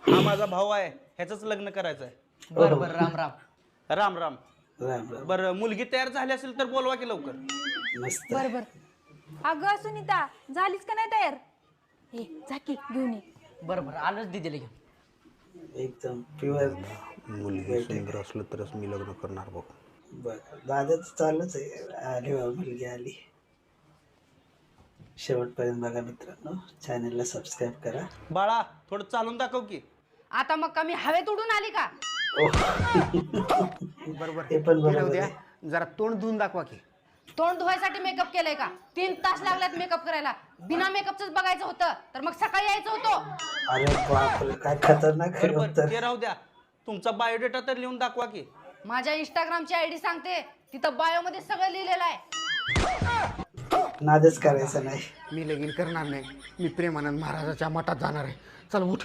हा माझा भाऊ आहे, ह्याचंच लग्न करायचं आहे. बरं बरं, राम राम. राम राम. राम राम. बरं मुलगी तयार झाली असेल तर बोलवा की लवकर. मस्त. बर बर. अगं सुनीता, झालीस का नाही तयार? हे झाकी घेऊन ये. बरं बरं, आलोच दीदीला घेऊन. एकदम प्युअर. मुलगी सुंदर असलं तरच मी लग्न करणार बघ. बर दादाच चालूच आहे. आली बाबा, मुलगी आली. शेवटपर्यंत बघा मित्रांनो, चॅनलला सबस्क्राईब करा. बाळा थोडं चालून दाखव की. आता मग कमी हवेत उडून आली का? बरोबर हे पण केलं बरोबर उद्या आहे. जरा तोंड धुवून दाखवा की. तोंड धुवायसाठी मेकअप केलंय का? 3 तास लागल्यात मेकअप करायला. बिना मेकअपच बघायचं होतं तर मग सकाळी यायचं होतं. अरे बापरे, काय खतरनाक आहे बरोबर उत्तर. ते राहू द्या, तुमचा बायोडेटा तर लिहून दाखवा की. माझ्या इंस्टाग्रामची आयडी सांगते, तिथं बायो मध्ये सगळं लिहिलेलं आहे. नादच करायचा नाही. मी लगीन करणार नाही. मी प्रेमानंद महाराजाच्या मठात जाणार आहे. चल उठ.